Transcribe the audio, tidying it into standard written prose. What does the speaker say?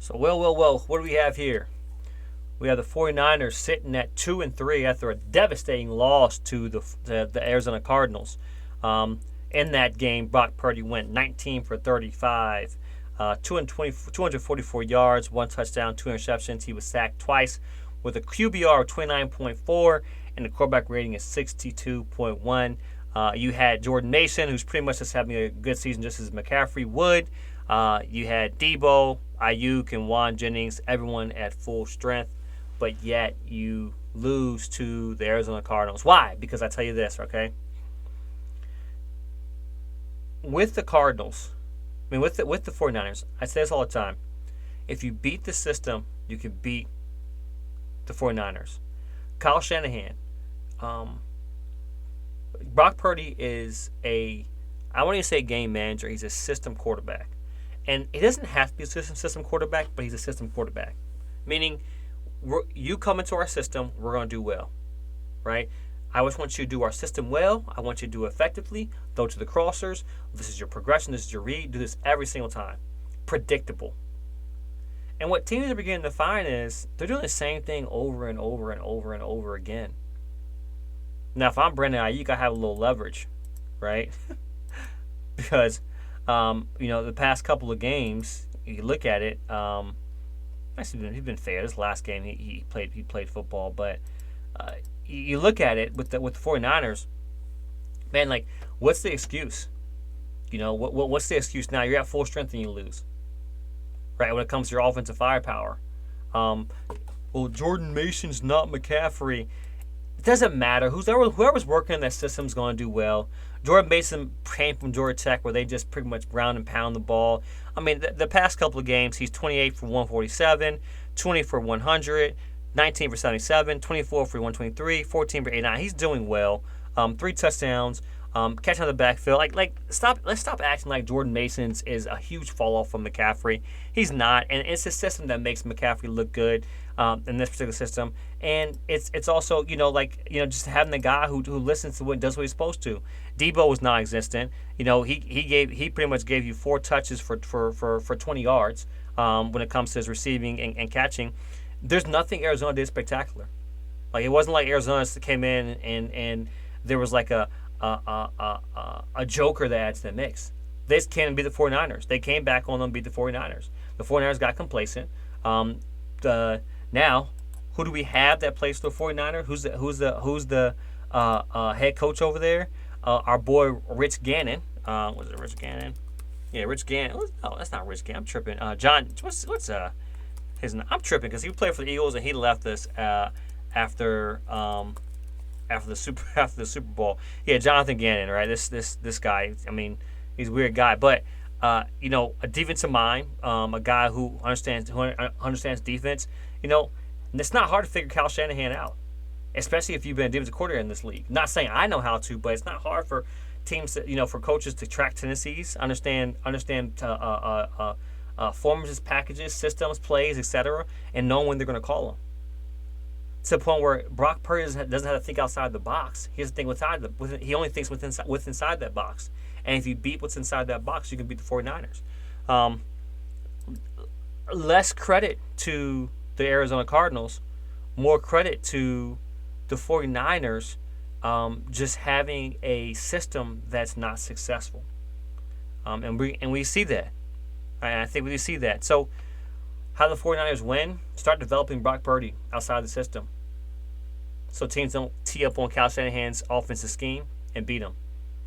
So, well, what do we have here? We have the 49ers sitting at 2-3 after a devastating loss to the Arizona Cardinals. In that game, Brock Purdy went 19 for 35, 244 yards, one touchdown, two interceptions. He was sacked twice with a QBR of 29.4 and the quarterback rating is 62.1. You had Jordan Mason, who's pretty much just having a good season just as McCaffrey would. You had Debo, Ayuk, and Juan Jennings, everyone at full strength, but yet you lose to the Arizona Cardinals. Why? Because I tell you this, okay? With the Cardinals, with the 49ers, I say this all the time. If you beat the system, you can beat the 49ers. Kyle Shanahan, Brock Purdy is I won't even say game manager, he's a system quarterback. And he doesn't have to be a system quarterback, but he's a system quarterback. Meaning, you come into our system, we're going to do well, right? I always want you to do our system well. I want you to do it effectively. Throw to the crossers. This is your progression. This is your read. Do this every single time. Predictable. And what teams are beginning to find is they're doing the same thing over and over and over and over again. Now, if I'm Brandon Ayuk, I have a little leverage, right? Because, the past couple of games, you look at it. Actually, he's been fair. This last game, he played football, but you look at it with the 49ers, man. Like, what's the excuse? What's the excuse now? You're at full strength and you lose, right? When it comes to your offensive firepower, well, Jordan Mason's not McCaffrey. It doesn't matter. Whoever's working in that system's going to do well. Jordan Mason came from Georgia Tech, where they just pretty much ground and pound the ball. I mean, the past couple of games, he's 28 for 147, 20 for 100, 19 for 77, 24 for 123, 14 for 89. He's doing well. 3 touchdowns, catching on the backfield. Let's stop acting like Jordan Mason's is a huge fall off from McCaffrey. He's not, and it's a system that makes McCaffrey look good in this particular system. And it's also just having the guy who listens to does what he's supposed to. Debo was non-existent. He pretty much gave you 4 touches for 20 yards when it comes to his receiving and catching. There's nothing Arizona did spectacular. Like, it wasn't like Arizona came in and there was like a joker that adds to the mix. They just can't beat the 49ers. They came back on them and beat the 49ers. The 49ers got complacent. Now, who do we have that plays for the 49ers? Who's the head coach over there? Our boy Rich Gannon. Was it Rich Gannon? Yeah, Rich Gannon. No, that's not Rich Gannon. I'm tripping. John, what's his name? I'm tripping because he played for the Eagles and he left us after the Super Bowl. Yeah, Jonathan Gannon, right? This guy. I mean, he's a weird guy, but a defensive mind, a guy who understands defense. It's not hard to figure Kyle Shanahan out, especially if you've been a defensive coordinator in this league. Not saying I know how to, but it's not hard for teams for coaches to track tendencies, understand formations, packages, systems, plays, etc., and know when they're going to call them. To the point where Brock Purdy doesn't have to think outside the box. He has to think he only thinks within inside that box. And if you beat what's inside that box, you can beat the 49ers. Less credit to the Arizona Cardinals, more credit to the 49ers just having a system that's not successful. And we see that. And I think we see that. So how the 49ers win? Start developing Brock Purdy outside the system, so teams don't tee up on Kyle Shanahan's offensive scheme and beat them.